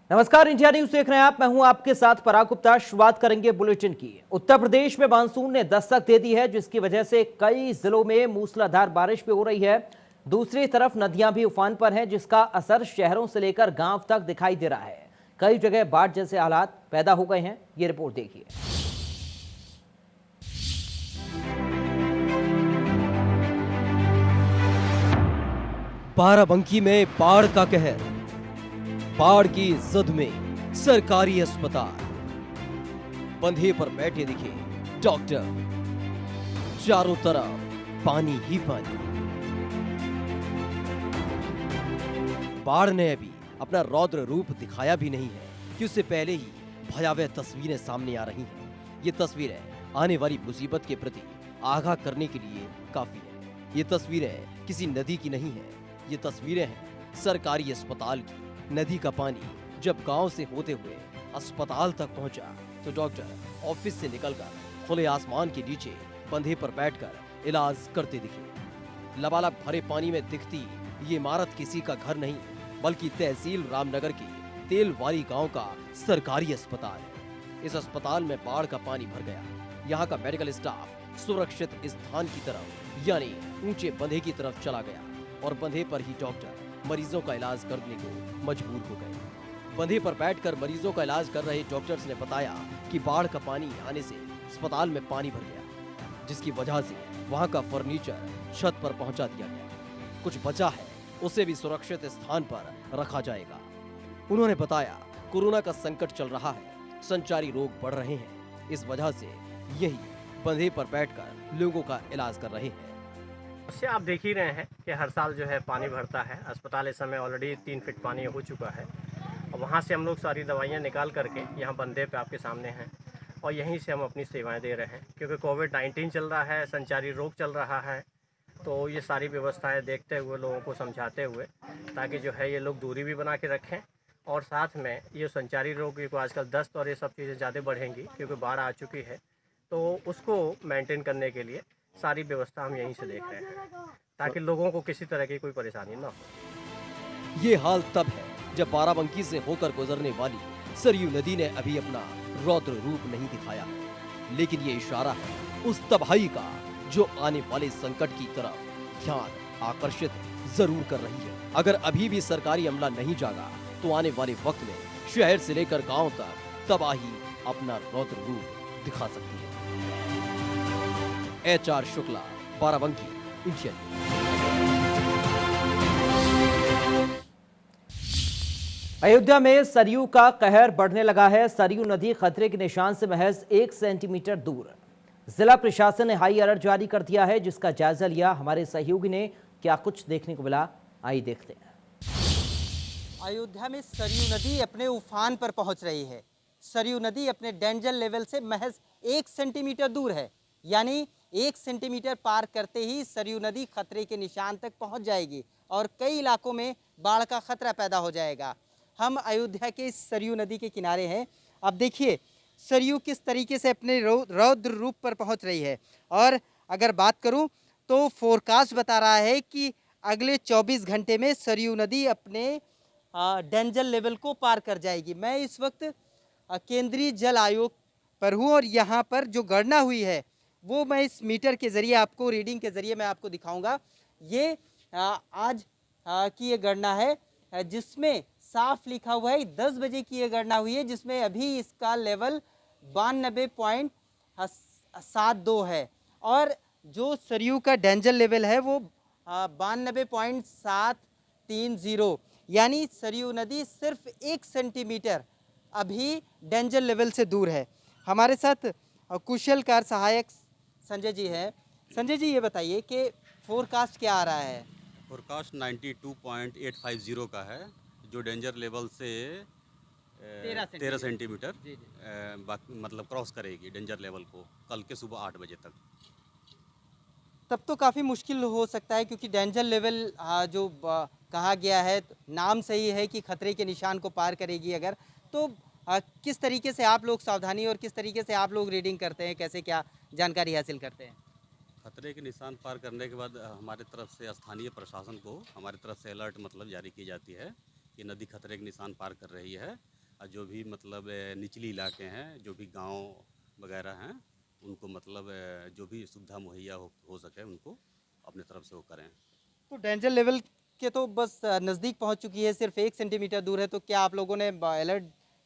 नमस्कार, India news देख रहे हैं आप। मैं हूं आपके साथ पराग गुप्ता। शुरुआत करेंगे बुलेटिन की। उत्तर प्रदेश में मानसून ने दस्तक दे दी है, जिसकी वजह से कई जिलों में मूसलाधार बारिश भी हो रही है। दूसरी तरफ नदियां भी उफान पर हैं, जिसका असर शहरों से लेकर गांव तक दिखाई दे रहा है। कई जगह बाढ़ जैसे हालात पैदा हो गए हैं। ये रिपोर्ट देखिए। बाराबंकी में बाढ़ का कहर। बाढ़ की जद में सरकारी अस्पताल। बंधे पर बैठे दिखे डॉक्टर। चारों तरफ पानी ही पानी। बाढ़ ने अभी अपना रौद्र रूप दिखाया भी नहीं है कि उससे पहले ही भयावह तस्वीरें सामने आ रही हैं। ये तस्वीरें आने वाली मुसीबत के प्रति आगाह करने के लिए काफी है। ये तस्वीरें किसी नदी की नहीं है, ये तस्वीरें हैं सरकारी अस्पताल की। नदी का पानी जब गांव से होते हुए अस्पताल तक पहुंचा तो डॉक्टर ऑफिस से निकलकर खुले आसमान के नीचे बंधे पर बैठकर इलाज करते दिखे। लबालब भरे पानी में दिखती ये इमारत किसी का घर नहीं, बल्कि तहसील रामनगर के तेलवारी गांव का सरकारी अस्पताल है। इस अस्पताल में बाढ़ का पानी भर गया। यहाँ का मेडिकल स्टाफ सुरक्षित स्थान की तरफ यानी ऊंचे बंधे की तरफ चला गया और बंधे पर ही डॉक्टर मरीजों का इलाज करने को मजबूर हो गए। बंधे पर बैठकर मरीजों का इलाज कर रहे डॉक्टर्स ने बताया कि बाढ़ का पानी आने से अस्पताल में पानी भर गया, जिसकी वजह से वहां का फर्नीचर छत पर पहुंचा दिया गया। कुछ बचा है उसे भी सुरक्षित स्थान पर रखा जाएगा। उन्होंने बताया कोरोना का संकट चल रहा है, संचारी रोग बढ़ रहे हैं, इस वजह से यही बंधे पर बैठकर लोगों का इलाज कर रहे हैं। उससे आप देख ही रहे हैं कि हर साल जो है पानी भरता है। अस्पताल इस समय ऑलरेडी 3 फीट पानी हो चुका है और वहाँ से हम लोग सारी दवाइयाँ निकाल करके यहाँ बंधे पे आपके सामने हैं और यहीं से हम अपनी सेवाएं दे रहे हैं, क्योंकि कोविड-19 चल रहा है, संचारी रोग चल रहा है। तो ये सारी व्यवस्थाएं देखते हुए, लोगों को समझाते हुए, ताकि जो है ये लोग दूरी भी बना के रखें और साथ में ये संचारी रोग को आजकल दस्त और ये सब चीज़ें ज़्यादा बढ़ेंगी क्योंकि बाढ़ आ चुकी है, तो उसको मेंटेन करने के लिए सारी व्यवस्था हम यहीं से देख रहे हैं ताकि लोगों को किसी तरह की कोई परेशानी ना हो। ये हाल तब है जब बाराबंकी से होकर गुजरने वाली सरयू नदी ने अभी अपना रौद्र रूप नहीं दिखाया, लेकिन ये इशारा है उस तबाही का जो आने वाले संकट की तरफ ध्यान आकर्षित जरूर कर रही है। अगर अभी भी सरकारी अमला नहीं जागा तो आने वाले वक्त में शहर से लेकर गांव तक तबाही अपना रौद्र रूप दिखा सकती है। HR Shukla, Barabanki, India. अयोध्या में सरयू का कहर बढ़ने लगा है। सरयू नदी खतरे के निशान से महज 1 सेंटीमीटर दूर। जिला प्रशासन ने हाई अलर्ट जारी कर दिया है, जिसका जायजा लिया हमारे सहयोगी ने। क्या कुछ देखने को मिला, आइए देखते हैं। अयोध्या में सरयू नदी अपने उफान पर पहुंच रही है। सरयू नदी अपने डेंजर लेवल से महज 1 सेंटीमीटर दूर है, यानी 1 सेंटीमीटर पार करते ही सरयू नदी खतरे के निशान तक पहुंच जाएगी और कई इलाकों में बाढ़ का खतरा पैदा हो जाएगा। हम अयोध्या के इस सरयू नदी के किनारे हैं। अब देखिए सरयू किस तरीके से अपने रौद्र रूप पर पहुंच रही है। और अगर बात करूं तो फोरकास्ट बता रहा है कि अगले 24 घंटे में सरयू नदी अपने डेंजर लेवल को पार कर जाएगी। मैं इस वक्त केंद्रीय जल आयोग पर हूँ और यहाँ पर जो गणना हुई है वो मैं इस मीटर के ज़रिए आपको, रीडिंग के ज़रिए मैं आपको दिखाऊंगा। ये आज की ये गणना है, जिसमें साफ लिखा हुआ है 10 बजे की ये गणना हुई है, जिसमें अभी इसका लेवल 92.72 है और जो सरयू का डेंजर लेवल है वो 92.730, यानी सरयू नदी सिर्फ 1 सेंटीमीटर अभी डेंजर लेवल से दूर है। हमारे साथ कुशल कार सहायक संजय जी हैं। संजय जी, ये बताइए कि फोरकास्ट क्या आ रहा है? फोरकास्ट 92.850 का है, जो डेंजर लेवल से 13 सेंटीमीटर मतलब क्रॉस करेगी डेंजर लेवल को कल के सुबह 8 बजे तक। तब तो काफ़ी मुश्किल हो सकता है, क्योंकि डेंजर लेवल जो कहा गया है, नाम सही है कि खतरे के निशान को पार करेगी। अगर तो किस तरीके से आप लोग सावधानी और किस तरीके से आप लोग रीडिंग करते हैं, कैसे क्या जानकारी हासिल करते हैं? खतरे के निशान पार करने के बाद हमारे तरफ से स्थानीय प्रशासन को हमारी तरफ से अलर्ट मतलब जारी की जाती है कि नदी खतरे के निशान पार कर रही है। और जो भी मतलब निचली इलाके हैं, जो भी गांव वगैरह हैं, उनको मतलब जो भी सुविधा मुहैया हो सके उनको अपने तरफ से वो करें। तो डेंजर लेवल के तो बस नज़दीक पहुंच चुकी है, सिर्फ 1 सेंटीमीटर दूर है, तो क्या आप लोगों ने अलर्ट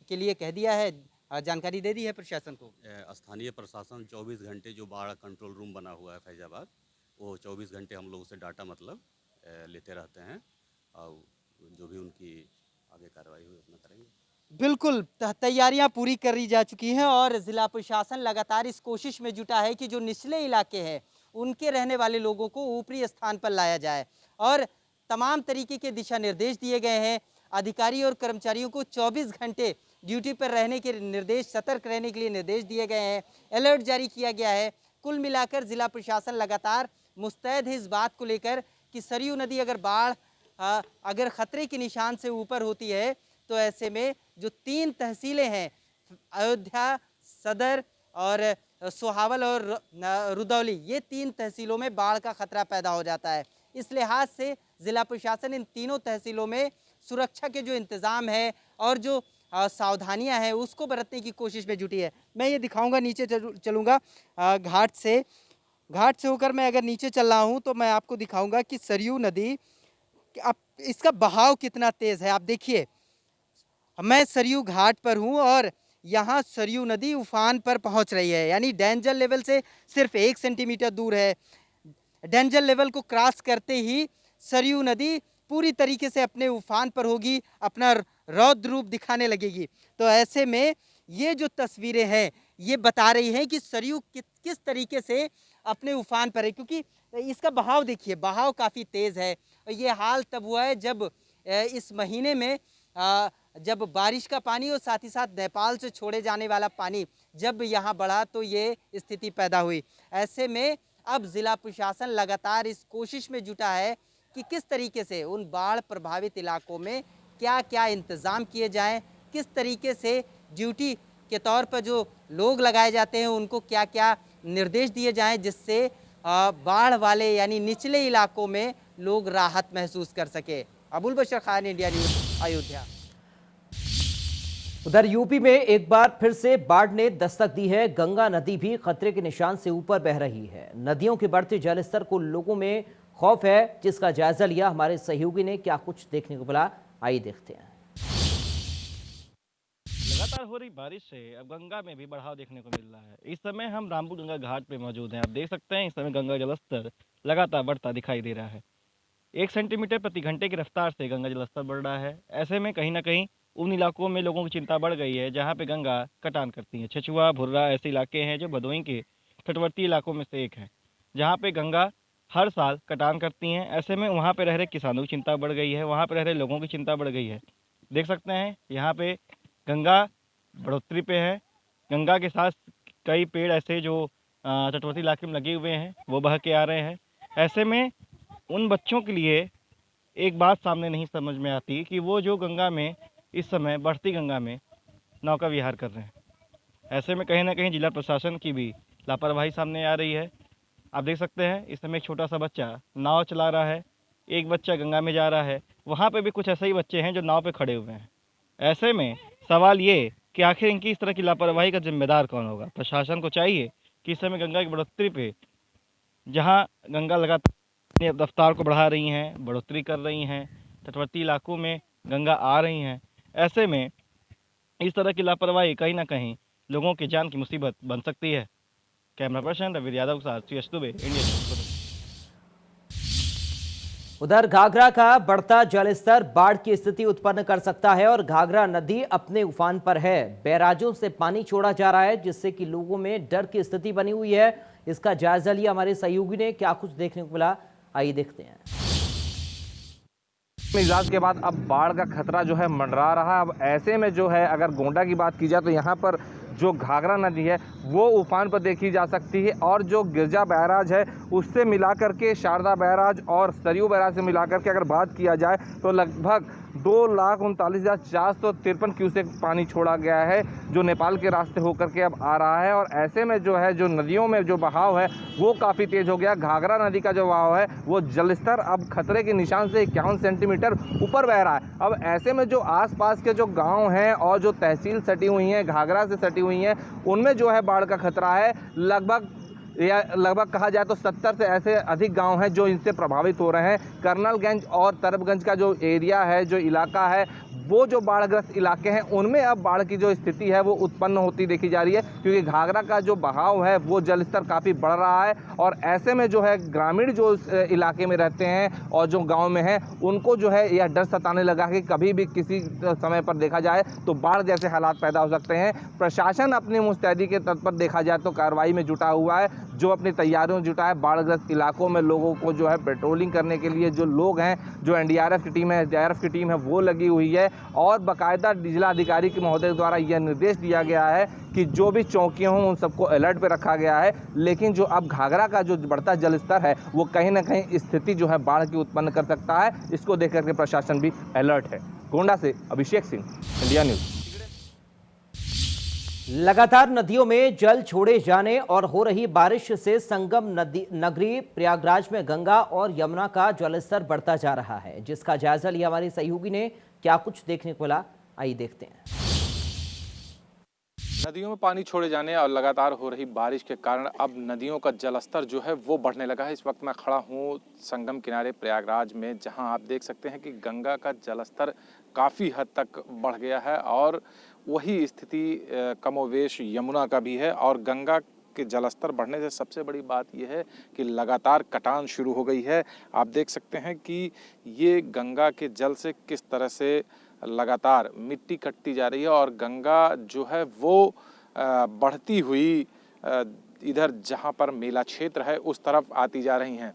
के लिए कह दिया है, जानकारी दे दी है प्रशासन को? स्थानीय प्रशासन 24 घंटे जो बाढ़ कंट्रोल रूम बना हुआ है फैजाबाद, वो 24 घंटे हम लोगों से डाटा मतलब लेते रहते हैं, और जो भी उनकी आगे कार्रवाई हुई अपना करेंगे। बिल्कुल, तैयारियां पूरी करी जा चुकी हैं और ज़िला प्रशासन लगातार इस कोशिश में जुटा है कि जो निचले इलाके हैं, उनके रहने वाले लोगों को ऊपरी स्थान पर लाया जाए और तमाम तरीके के दिशा निर्देश दिए गए हैं। अधिकारी और कर्मचारियों को 24 घंटे ड्यूटी पर रहने के निर्देश, सतर्क रहने के लिए निर्देश दिए गए हैं, अलर्ट जारी किया गया है। कुल मिलाकर ज़िला प्रशासन लगातार मुस्तैद है इस बात को लेकर कि सरयू नदी अगर अगर खतरे के निशान से ऊपर होती है, तो ऐसे में जो 3 तहसीलें हैं, अयोध्या, सदर और सोहावल और रुदौली, ये 3 तहसीलों में बाढ़ का खतरा पैदा हो जाता है। इस लिहाज से ज़िला प्रशासन इन तीनों तहसीलों में सुरक्षा के जो इंतज़ाम है और जो सावधानियां हैं, उसको बरतने की कोशिश में जुटी है। मैं ये दिखाऊंगा, नीचे चलूँगा घाट से होकर मैं अगर नीचे चल रहा हूँ तो मैं आपको दिखाऊंगा कि सरयू नदी, अब इसका बहाव कितना तेज़ है। आप देखिए, मैं सरयू घाट पर हूं और यहाँ सरयू नदी उफान पर पहुंच रही है, यानी डेंजर लेवल से सिर्फ 1 सेंटीमीटर दूर है। डेंजर लेवल को क्रॉस करते ही सरयू नदी पूरी तरीके से अपने उफान पर होगी, अपना रौद्र रूप दिखाने लगेगी। तो ऐसे में ये जो तस्वीरें हैं, ये बता रही हैं कि सरयू किस तरीके से अपने उफान पर है, क्योंकि इसका बहाव देखिए, बहाव काफ़ी तेज़ है। ये हाल तब हुआ है जब इस महीने में जब बारिश का पानी और साथ ही साथ नेपाल से छोड़े जाने वाला पानी जब यहाँ बढ़ा, तो ये स्थिति पैदा हुई। ऐसे में अब ज़िला प्रशासन लगातार इस कोशिश में जुटा है कि किस तरीके से उन बाढ़ प्रभावित इलाकों में क्या क्या इंतज़ाम किए जाएं, किस तरीके से ड्यूटी के तौर पर जो लोग लगाए जाते हैं उनको क्या क्या निर्देश दिए जाएं, जिससे बाढ़ वाले यानी निचले इलाकों में लोग राहत महसूस कर सके। अबुल बशर खान, इंडिया न्यूज़, अयोध्या। उधर यूपी में एक बार फिर से बाढ़ ने दस्तक दी है। गंगा नदी भी खतरे के निशान से ऊपर बह रही है। नदियों के बढ़ते जलस्तर को लोगों में खौफ है, जिसका जायजा लिया हमारे सहयोगी ने। क्या कुछ देखने को मिला, आइए देखते हैं। लगातार हो रही बारिश से अब गंगा में भी बढ़ाव देखने को मिल रहा है। इस समय हम रामपुर गंगा घाट पे मौजूद हैं। आप देख सकते हैं इस समय गंगा जलस्तर लगातार बढ़ता दिखाई दे रहा है। 1 सेंटीमीटर प्रति घंटे की रफ्तार से गंगा जलस्तर बढ़ रहा है। ऐसे में कहीं ना कहीं उन इलाकों में लोगों की चिंता बढ़ गई है जहाँ पे गंगा कटान करती है। छछुआ, भुर्रा ऐसे इलाके हैं जो भदोही के तटवर्ती इलाकों में से एक है, जहाँ पे गंगा हर साल कटान करती हैं। ऐसे में वहाँ पे रह रहे किसानों की चिंता बढ़ गई है, वहाँ पे रह रहे लोगों की चिंता बढ़ गई है। देख सकते हैं यहाँ पे गंगा बढ़ोतरी पे है। गंगा के साथ कई पेड़ ऐसे जो तटवर्ती इलाके में लगे हुए हैं वो बह के आ रहे हैं। ऐसे में उन बच्चों के लिए एक बात सामने नहीं समझ में आती कि वो जो गंगा में इस समय बढ़ती गंगा में नौका विहार कर रहे हैं। ऐसे में कहीं ना कहीं जिला प्रशासन की भी लापरवाही सामने आ रही है। आप देख सकते हैं इस समय एक छोटा सा बच्चा नाव चला रहा है, एक बच्चा गंगा में जा रहा है, वहाँ पे भी कुछ ऐसे ही बच्चे हैं जो नाव पे खड़े हुए हैं। ऐसे में सवाल ये कि आखिर इनकी इस तरह की लापरवाही का जिम्मेदार कौन होगा। प्रशासन को चाहिए कि इस समय गंगा की बढ़ोतरी पे, जहाँ गंगा लगातार रफ्तार को बढ़ा रही हैं, बढ़ोतरी कर रही हैं, तटवर्ती इलाकों में गंगा आ रही हैं, ऐसे में इस तरह की लापरवाही कहीं ना कहीं लोगों की जान की मुसीबत बन सकती है। कैमरा पर्सन रवि यादव के साथ CS दुबे, इंडिया। उधर घाघरा का बढ़ता जलस्तर बाढ़ की स्थिति उत्पन्न कर सकता है और घाघरा नदी अपने उफान पर है। बैराजों से पानी छोड़ा जा रहा है, जिससे कि लोगों में डर की स्थिति बनी हुई है। इसका जायजा लिया हमारे सहयोगी ने। क्या कुछ देखने को मिला, आइए देखते हैं। मिजाज के बाद अब बाढ़ का खतरा जो है मंडरा रहा है। अब ऐसे में जो है, अगर गोंडा की बात की जाए तो यहाँ पर जो घाघरा नदी है वो उफान पर देखी जा सकती है, और जो गिरजा बैराज है उससे मिलाकर के शारदा बैराज और सरयू बैराज से मिलाकर के अगर बात किया जाए तो लगभग 2,39,453 क्यूसेक पानी छोड़ा गया है, जो नेपाल के रास्ते होकर के अब आ रहा है। और ऐसे में जो है, जो नदियों में जो बहाव है वो काफ़ी तेज़ हो गया। घाघरा नदी का जो बहाव है वो जलस्तर अब खतरे के निशान से 51 सेंटीमीटर ऊपर बह रहा है। अब ऐसे में जो आसपास के जो गांव हैं और जो तहसील सटी हुई हैं, घाघरा से सटी हुई हैं, उनमें जो है बाढ़ का खतरा है। लगभग कहा जाए तो 70 से ऐसे अधिक गांव हैं जो इनसे प्रभावित हो रहे हैं। कर्नलगंज और तरबगंज का जो एरिया है, जो इलाका है, वो जो बाढ़ग्रस्त इलाके हैं, उनमें अब बाढ़ की जो स्थिति है वो उत्पन्न होती देखी जा रही है, क्योंकि घाघरा का जो बहाव है वो जलस्तर काफ़ी बढ़ रहा है। और ऐसे में जो है ग्रामीण जो इलाके में रहते हैं और जो गांव में हैं, उनको जो है यह डर सताने लगा कि कभी भी किसी समय पर देखा जाए तो बाढ़ जैसे हालात पैदा हो सकते हैं। प्रशासन अपनी मुस्तैदी के तौर पर देखा जाए तो कार्रवाई में जुटा हुआ है, जो अपनी तैयारियों में जुटा है। बाढ़ग्रस्त इलाकों में लोगों को जो है पेट्रोलिंग करने के लिए जो लोग हैं, जो एनडीआरएफ की टीम है, एसडीआरएफ की टीम है, वो लगी हुई है। और बाकायदा जिलाधिकारी के महोदय द्वारा यह निर्देश दिया गया है कि जो भी चौकियां हों उन सबको अलर्ट पे रखा गया है। लेकिन जो अब घाघरा का जो बढ़ता जलस्तर है वो कहीं ना कहीं स्थिति जो है बाढ़ की उत्पन्न कर सकता है। इसको देख करके प्रशासन भी अलर्ट है। गोंडा से अभिषेक सिंह, इंडिया न्यूज। लगातार नदियों में जल छोड़े जाने और हो रही बारिश से संगम नगरी प्रयागराज में गंगा और यमुना का जलस्तर बढ़ता जा रहा है, जिसका जायजा लिया हमारे सहयोगी ने। क्या कुछ देखने को मिला, आइए देखते हैं। नदियों में पानी छोड़े जाने और लगातार हो रही बारिश के कारण अब नदियों का जलस्तर जो है वो बढ़ने लगा है। इस वक्त मैं खड़ा हूँ संगम किनारे प्रयागराज में, जहां आप देख सकते हैं कि गंगा का जलस्तर काफ़ी हद तक बढ़ गया है और वही स्थिति कमोवेश यमुना का भी है। और गंगा के जलस्तर बढ़ने से सबसे बड़ी बात यह है कि लगातार कटान शुरू हो गई है। आप देख सकते हैं कि ये गंगा के जल से किस तरह से लगातार मिट्टी कटती जा रही है और गंगा जो है वो बढ़ती हुई इधर जहां पर मेला क्षेत्र है उस तरफ आती जा रही हैं।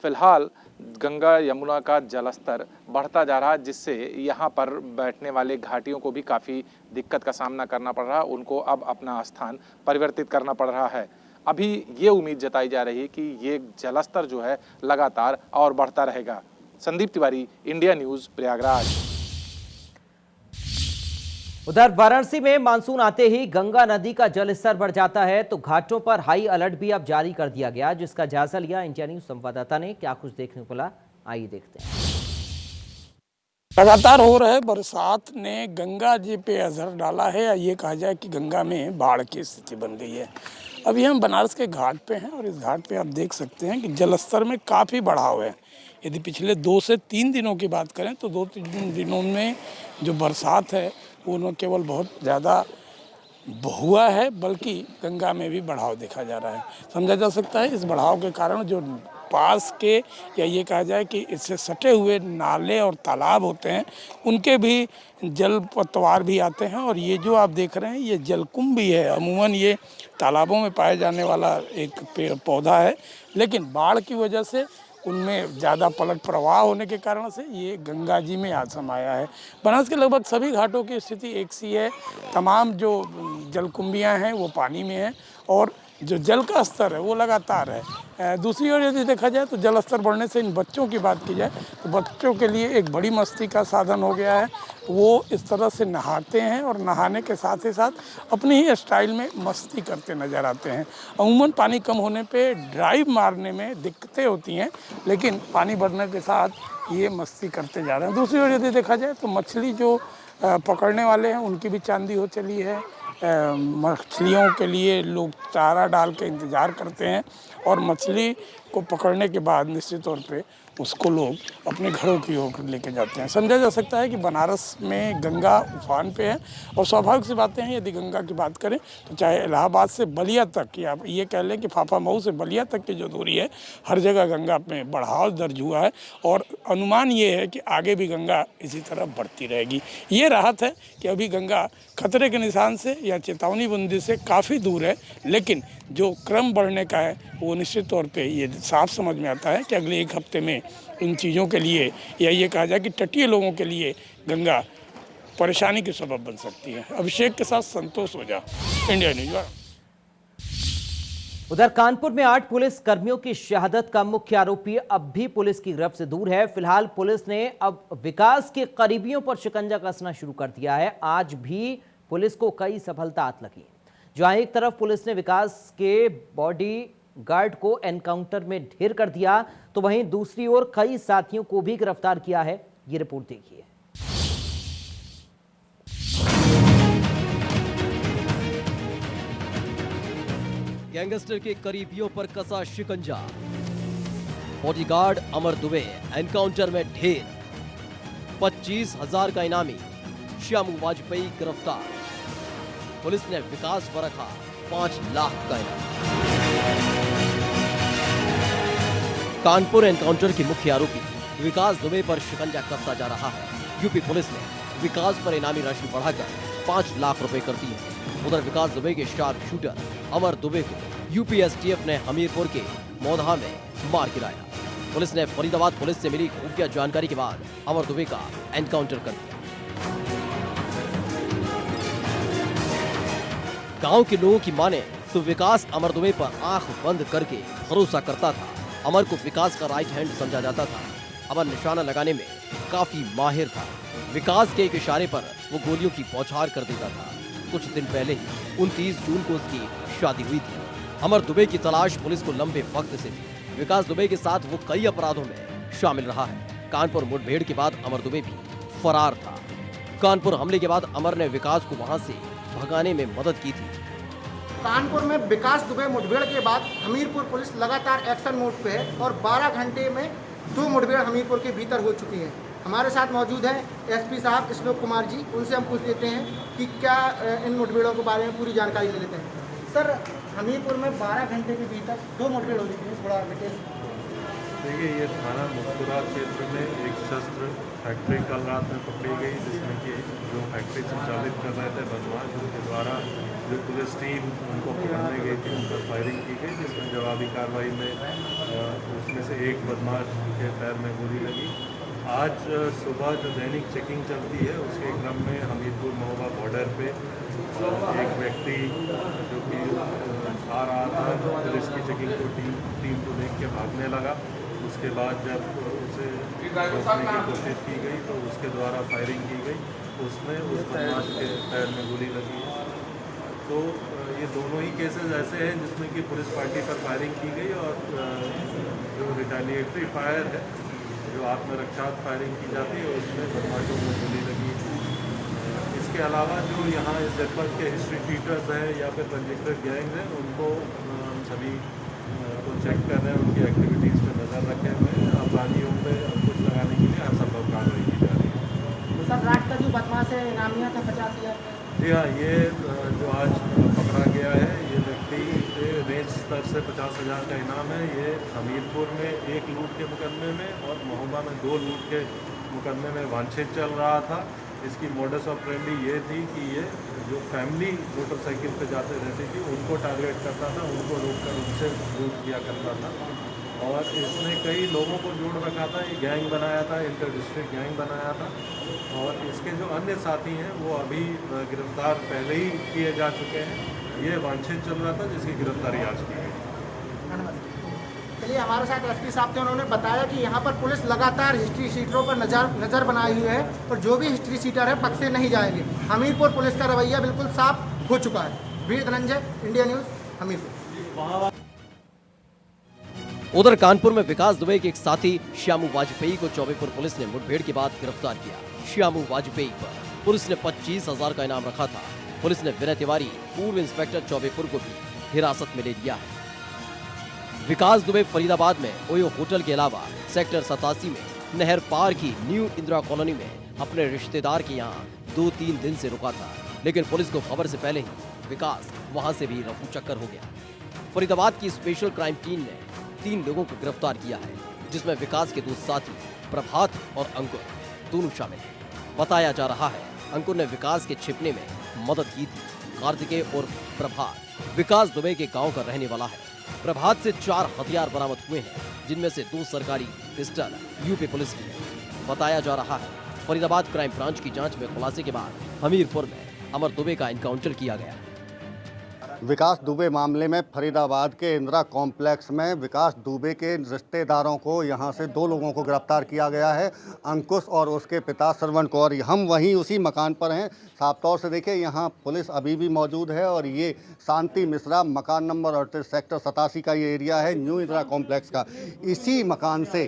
फिलहाल गंगा यमुना का जलस्तर बढ़ता जा रहा है, जिससे यहाँ पर बैठने वाले घाटियों को भी काफ़ी दिक्कत का सामना करना पड़ रहा है। उनको अब अपना स्थान परिवर्तित करना पड़ रहा है। अभी ये उम्मीद जताई जा रही है कि ये जलस्तर जो है लगातार और बढ़ता रहेगा। Sandeep Tiwari, India news, Prayagraj. उधर वाराणसी में मानसून आते ही गंगा नदी का जलस्तर बढ़ जाता है, तो घाटों पर हाई अलर्ट भी अब जारी कर दिया गया, जिसका जायजा लिया इंडिया न्यूज संवाददाता ने। क्या कुछ देखने को मिला, आइए देखते हैं। लगातार हो रहे बरसात ने गंगा जी पे असर डाला है, या ये कहा जाए कि गंगा में बाढ़ की स्थिति बन गई है। अभी हम बनारस के घाट पे हैं और इस घाट पे आप देख सकते हैं कि जलस्तर में काफ़ी बढ़ाव है। यदि पिछले 2 से 3 दिनों की बात करें तो 2-3 दिनों में जो बरसात है वो न केवल बहुत ज़्यादा हुआ है, बल्कि गंगा में भी बढ़ाव देखा जा रहा है। समझा जा सकता है इस बढ़ाव के कारण जो पास के, या ये कहा जाए कि इससे सटे हुए नाले और तालाब होते हैं, उनके भी जल पतवार भी आते हैं। और ये जो आप देख रहे हैं ये जलकुंभ भी है। अमूमन ये तालाबों में पाए जाने वाला एक पौधा है, लेकिन बाढ़ की वजह से उनमें ज़्यादा पलट प्रवाह होने के कारण से ये गंगा जी में आज समाया है। बनारस के लगभग सभी घाटों की स्थिति एक सी है। तमाम जो जलकुंभियाँ हैं वो पानी में हैं और जो जल का स्तर है वो लगातार है। दूसरी ओर यदि देखा जाए तो जल स्तर बढ़ने से इन बच्चों की बात की जाए तो बच्चों के लिए एक बड़ी मस्ती का साधन हो गया है। वो इस तरह से नहाते हैं और नहाने के साथ ही साथ अपनी ही स्टाइल में मस्ती करते नज़र आते हैं। अमूमन पानी कम होने पे ड्राइव मारने में दिक्कतें होती हैं, लेकिन पानी बढ़ने के साथ ये मस्ती करते जा रहे हैं। दूसरी ओर यदि देखा जाए तो मछली जो पकड़ने वाले हैं उनकी भी चांदी हो चली है। मछलियों के लिए लोग चारा डाल के इंतज़ार करते हैं और मछली को पकड़ने के बाद निश्चित तौर पे उसको लोग अपने घरों की ओर लेके जाते हैं। समझा जा सकता है कि बनारस में गंगा उफान पे है और स्वाभाविक सी बातें हैं। यदि गंगा की बात करें तो चाहे इलाहाबाद से बलिया तक, या ये कह लें कि फाफामऊ से बलिया तक की जो दूरी है, हर जगह गंगा में बढ़ाव दर्ज हुआ है और अनुमान ये है कि आगे भी गंगा इसी तरह बढ़ती रहेगी। ये राहत है कि अभी गंगा खतरे के निशान से या चेतावनी बंदी से काफ़ी दूर है, लेकिन जो क्रम बढ़ने का है वो निश्चित तौर पे ये साफ समझ में आता है कि अगले 1 हफ्ते में इन चीज़ों के लिए, या ये कहा जाए कि तटीय लोगों के लिए गंगा परेशानी के सबब बन सकती है। अभिषेक के साथ संतोष ओझा, इंडिया न्यूज़। उधर कानपुर में 8 पुलिस कर्मियों की शहादत का मुख्य आरोपी अब भी पुलिस की गिरफ्त से दूर है। फिलहाल पुलिस ने अब विकास के करीबियों पर शिकंजा कसना शुरू कर दिया है। आज भी पुलिस को कई सफलता हाथ लगी। जहां एक तरफ पुलिस ने विकास के बॉडी गार्ड को एनकाउंटर में ढेर कर दिया, तो वहीं दूसरी ओर कई साथियों को भी गिरफ्तार किया है। ये रिपोर्ट देखिए। गैंगस्टर के करीबियों पर कसा शिकंजा। बॉडीगार्ड अमर दुबे एनकाउंटर में ढेर। 25,000 का इनामी श्यामू वाजपेयी गिरफ्तार। पुलिस ने विकास पर रखा 5 लाख का इनाम। कानपुर एनकाउंटर के मुख्य आरोपी विकास दुबे पर शिकंजा कसता जा रहा है। यूपी पुलिस ने विकास पर इनामी राशि बढ़ाकर 5 लाख रुपए कर दी है। उधर विकास दुबे के शार्प शूटर अमर दुबे को यूपी एसटीएफ ने हमीरपुर के मौधा में मार गिराया। पुलिस ने फरीदाबाद पुलिस से मिली खुफिया जानकारी के बाद अमर दुबे का एनकाउंटर कर दिया। गांव के लोगों की माने तो विकास अमर दुबे पर आंख बंद करके भरोसा करता था। अमर को विकास का राइट हैंड समझा जाता था। अमर निशाना लगाने में काफी माहिर था। विकास के एक इशारे पर वो गोलियों की बौछार कर देता था। कुछ दिन पहले ही 29 जून को उसकी शादी हुई थी। अमर दुबे की तलाश पुलिस को लंबे वक्त से थी। विकास दुबे के साथ वो कई अपराधों में शामिल रहा है। कानपुर मुठभेड़ के बाद अमर दुबे भी फरार था। कानपुर हमले के बाद अमर ने विकास को वहां से भगाने में मदद की थी। कानपुर में विकास दुबे मुठभेड़ के बाद हमीरपुर पुलिस लगातार एक्शन मोड पे है और 12 घंटे में 2 मुठभेड़ हमीरपुर के भीतर हो चुकी है। हमारे साथ मौजूद हैं एसपी साहब श्लोक कुमार जी। उनसे हम पूछ लेते हैं कि क्या इन मुठभेड़ों के बारे में पूरी जानकारी ले लेते हैं। सर, हमीरपुर में 12 घंटे के भीतर 2 मुठभेड़ हो चुकी है, थोड़ा डिटेल। देखिए, ये थाना मुस्कुरा क्षेत्र में एक शस्त्र फैक्ट्री कल रात में पकड़ी गई, जिसमें कि जो फैक्ट्री संचालित कर रहे थे बदमाश, उनके द्वारा जो पुलिस टीम उनको पकड़ने गई थी उन पर फायरिंग की गई, जिसमें जवाबी कार्रवाई में उसमें से एक बदमाश के पैर में गोली लगी। आज सुबह जो दैनिक चेकिंग चलती है उसके क्रम में हमीरपुर महोबा बॉर्डर पे एक व्यक्ति जो कि आ रहा था, पुलिस की चेकिंग को टीम को देख के भागने लगा। उसके बाद जब उसे रोकने की कोशिश की गई तो उसके द्वारा फायरिंग की गई। उसमें उस बदमाश के पैर में गोली लगी है। तो ये दोनों ही केसेस ऐसे हैं जिसमें कि पुलिस पार्टी पर फायरिंग की गई और जो रिटेलिएटरी फायर है, जो आत्मरक्षात्मक फायरिंग की जाती है, उसमें बदमाशों में गोली लगी है। इसके अलावा जो यहाँ इस जनपद के हिस्ट्री शीटर्स हैं या फिर पंजीकृत गैंग्स हैं, उनको हम सभी को चेक कर रहे हैं, उनकी एक्टिविटीज़ पर नज़र रखे हुए हैं। अपराधियों पर अंकुश लगाने के लिए हर संभव कार्रवाई की जा रही है। सर, रात का जो बदमाश है इनामिया था 50,000। जी हाँ, ये जो आज पकड़ा गया है, ये व्यक्ति रेंज स्तर से 50,000 का इनाम है। ये हमीरपुर में 1 लूट के मुकदमे में और महोबा में 2 लूट के मुकदमे में वांछित चल रहा था। इसकी मोडस ऑपरेंडी ये थी कि ये जो फैमिली मोटरसाइकिल पे जाते रहती थी उनको टारगेट करता था, उनको रोककर उनसे लूट किया करता था। और इसने कई लोगों को जोड़ रखा था। ये गैंग बनाया था, इंटर डिस्ट्रिक्ट गैंग बनाया था। और इसके जो अन्य साथी हैं वो अभी गिरफ्तार पहले ही किए जा चुके हैं। ये वांछित चल रहा था, जिसकी गिरफ्तारी आज की गई। चलिए, हमारे साथ एसपी साहब थे, उन्होंने बताया कि यहाँ पर पुलिस लगातार हिस्ट्री शीटरों पर नज़र बनाई हुई है और जो भी हिस्ट्री शीटर है पक्ष से नहीं जाएंगे। हमीरपुर पुलिस का रवैया बिल्कुल साफ हो चुका है। वीर धनंजय, इंडिया न्यूज़, हमीरपुर। उधर कानपुर में विकास दुबे के एक साथी श्यामू वाजपेयी को चौबेपुर पुलिस ने मुठभेड़ के बाद गिरफ्तार किया। श्यामू वाजपेयी पर पुलिस ने 25,000 का इनाम रखा था। पुलिस ने विनय तिवारी, पूर्व इंस्पेक्टर चौबेपुर को भी हिरासत में ले लिया है। विकास दुबे फरीदाबाद में ओयो होटल के अलावा सेक्टर 87 में नहर पार की न्यू इंदिरा कॉलोनी में अपने रिश्तेदार के यहाँ 2-3 दिन से रुका था, लेकिन पुलिस को खबर से पहले ही विकास वहां से भी रफू चक्कर हो गया। फरीदाबाद की स्पेशल क्राइम टीम ने 3 लोगों को गिरफ्तार किया है, जिसमें विकास के 2 साथी प्रभात और अंकुर दोनों शामिल हैं। बताया जा रहा है अंकुर ने विकास के छिपने में मदद की थी। कार्तिकेय और प्रभात विकास दुबे के गांव का रहने वाला है। प्रभात से 4 हथियार बरामद हुए हैं, जिनमें से 2 सरकारी पिस्टल यूपी पुलिस की है। बताया जा रहा है फरीदाबाद क्राइम ब्रांच की जांच में खुलासे के बाद हमीरपुर में अमर दुबे का एनकाउंटर किया गया। विकास दुबे मामले में फरीदाबाद के इंदिरा कॉम्प्लेक्स में विकास दुबे के रिश्तेदारों को यहां से 2 लोगों को गिरफ्तार किया गया है, अंकुश और उसके पिता श्रवण कौर। हम वहीं उसी मकान पर हैं। साफ तौर से देखिए यहां पुलिस अभी भी मौजूद है और ये शांति मिश्रा मकान नंबर 38 सेक्टर 87 का ये एरिया है न्यू इंदिरा कॉम्प्लेक्स का। इसी मकान से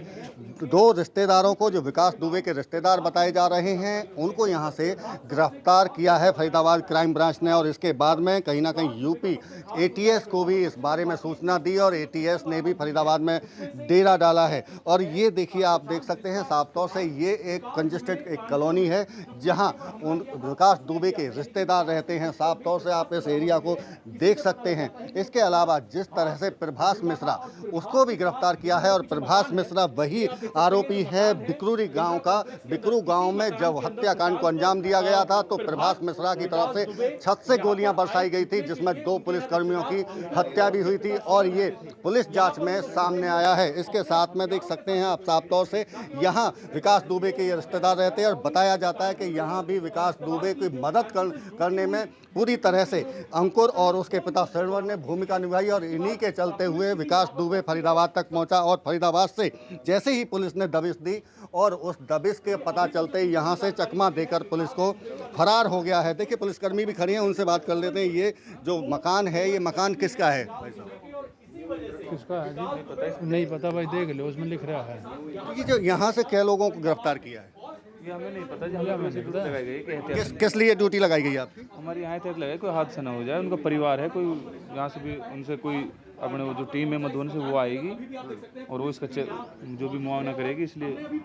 2 रिश्तेदारों को जो विकास दुबे के रिश्तेदार बताए जा रहे हैं उनको यहाँ से गिरफ्तार किया है फरीदाबाद क्राइम ब्रांच ने। और इसके बाद में कहीं ना कहीं यूपी एटीएस को भी इस बारे में सूचना दी और एटीएस ने भी फरीदाबाद में डेरा डाला है। और ये देखिए आप देख सकते हैं साफ तौर से ये एक कंजेस्टेड एक कॉलोनी है जहाँ उन विकास दुबे के रिश्तेदार रहते हैं। साफ तौर से आप इस एरिया को देख सकते हैं। इसके अलावा जिस तरह से प्रभास मिश्रा उसको भी गिरफ्तार किया है और प्रभास मिश्रा वही आरोपी है बिकरूरी गांव का। बिकरू गांव में जब हत्याकांड को अंजाम दिया गया था तो प्रभास मिश्रा की तरफ से छत से गोलियां बरसाई गई थी जिसमें 2 पुलिसकर्मियों की हत्या भी हुई थी और ये पुलिस जांच में सामने आया है। इसके साथ में देख सकते हैं आप साफ तौर से यहाँ विकास दुबे के ये रिश्तेदार रहते हैं और बताया जाता है कि यहाँ भी विकास दुबे की मदद करने में पूरी तरह से अंकुर और उसके पिता श्रवण ने भूमिका निभाई और इन्हीं के चलते हुए विकास दुबे फरीदाबाद तक पहुंचा और फरीदाबाद से जैसे ही पुलिस ने दबिश दी और उस दबिश के पता चलते ही यहाँ से चकमा देकर पुलिस को फरार हो गया है। देखिए पुलिसकर्मी भी खड़े हैं, उनसे बात कर लेते हैं। ये जो मकान है ये मकान किसका है? किसका है जी? नहीं पता भाई, देख लो उसमें लिख रहा है। ये जो यहाँ से क्या लोगों को गिरफ्तार किया है ये हमें नहीं पता जी, हमें ड्यूटी लगाई गई किस लिए ड्यूटी लगाई गई आपकी? हमारी यहाँ एहतियात लगाई कोई हादसा ना हो जाए। उनका परिवार है, कोई यहाँ से भी उनसे कोई अपने वो जो टीम है मधुबन से वो आएगी और वो इसका जो भी मुआवना करेगी। इसलिए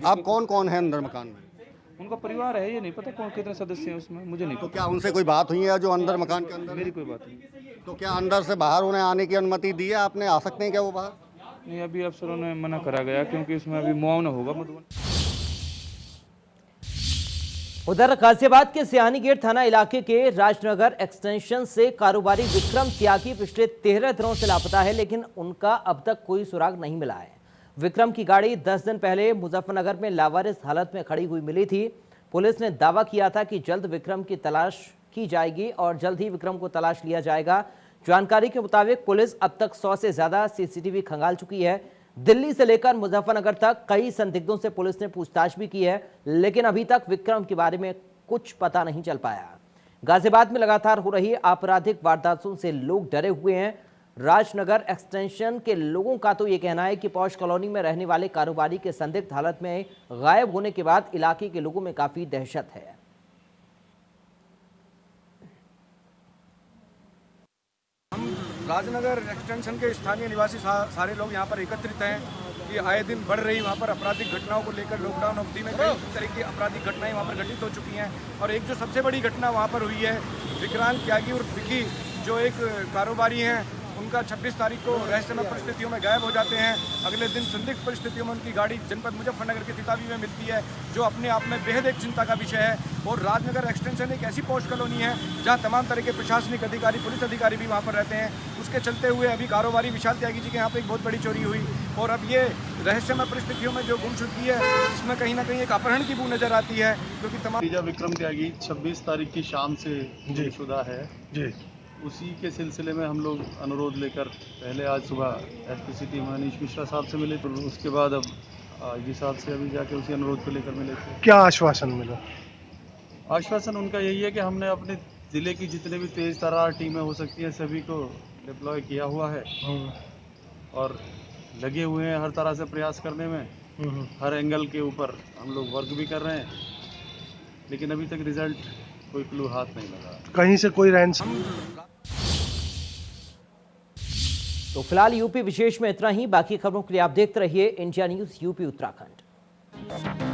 अब कौन कौन है अंदर मकान में? उनका परिवार है, ये नहीं पता कौन कितने सदस्य हैं उसमें, मुझे नहीं तो पता। क्या उनसे कोई बात हुई है जो अंदर मकान के अंदर? मेरी कोई बात नहीं। तो क्या अंदर से बाहर उन्हें आने की अनुमति दी है आपने? आ सकते हैं क्या वो बाहर? नहीं, अभी अफसरों ने मना करा गया क्योंकि इसमें अभी मुआवना होगा मधुबन। उधर गाजियाबाद के सियानी गेट थाना इलाके के राजनगर एक्सटेंशन से कारोबारी विक्रम त्यागी पिछले 13 दिनों से लापता है, लेकिन उनका अब तक कोई सुराग नहीं मिला है। विक्रम की गाड़ी 10 दिन पहले मुजफ्फरनगर में लावारिस हालत में खड़ी हुई मिली थी। पुलिस ने दावा किया था कि जल्द विक्रम की तलाश की जाएगी और जल्द ही विक्रम को तलाश लिया जाएगा। जानकारी के मुताबिक पुलिस अब तक 100 से ज्यादा सीसीटीवी खंगाल चुकी है। दिल्ली से लेकर मुजफ्फरनगर तक कई संदिग्धों से पुलिस ने पूछताछ भी की है, लेकिन अभी तक विक्रम के बारे में कुछ पता नहीं चल पाया। गाजियाबाद में लगातार हो रही आपराधिक वारदातों से लोग डरे हुए हैं। राजनगर एक्सटेंशन के लोगों का तो ये कहना है कि पॉश कॉलोनी में रहने वाले कारोबारी के संदिग्ध हालत में गायब होने के बाद इलाके के लोगों में काफी दहशत है। राजनगर एक्सटेंशन के स्थानीय निवासी सारे लोग यहाँ पर एकत्रित हैं कि आए दिन बढ़ रही वहाँ पर आपराधिक घटनाओं को लेकर लॉकडाउन अवधि में कई तरह की आपराधिक घटनाएं वहाँ पर घटित हो चुकी हैं और एक जो सबसे बड़ी घटना वहाँ पर हुई है विक्रांत त्यागी और विकी जो एक कारोबारी हैं उनका 26 तारीख को रहस्यमय परिस्थितियों में गायब हो जाते हैं। अगले दिन संदिग्ध परिस्थितियों में उनकी गाड़ी जनपद मुजफ्फरनगर के तितावी में मिलती है जो अपने आप में बेहद एक चिंता का विषय है। और राजनगर एक्सटेंशन एक ऐसी पॉश कॉलोनी है जहां तमाम तरह के प्रशासनिक अधिकारी पुलिस अधिकारी भी वहां पर रहते हैं। उसके चलते हुए अभी कारोबारी विशाल त्यागी जी के यहाँ पर एक बहुत बड़ी चोरी हुई और अब ये रहस्यमय परिस्थितियों में जो गुमशुदगी है इसमें कहीं ना कहीं एक अपहरण की बू नजर आती है क्योंकि तमाम विक्रम त्यागी 26 तारीख की शाम से शुदा है जी। उसी के सिलसिले में हम लोग अनुरोध लेकर पहले आज सुबह एसपी सिटी मनीष मिश्रा साहब से मिले, तो उसके बाद अब आईजी साहब से अभी जाके उसी अनुरोध को लेकर मिले थे। क्या आश्वासन मिला? आश्वासन उनका यही है कि हमने अपने ज़िले की जितने भी तेज़ तर्रार टीमें हो सकती हैं सभी को डिप्लॉय किया हुआ है और लगे हुए हैं हर तरह से प्रयास करने में। हर एंगल के ऊपर हम लोग वर्क भी कर रहे हैं लेकिन अभी तक रिजल्ट कोई क्लू हाथ नहीं लगा। कहीं से कोई रैंस। तो फिलहाल यूपी विशेष में इतना ही। बाकी खबरों के लिए आप देखते रहिए इंडिया न्यूज़ यूपी उत्तराखंड।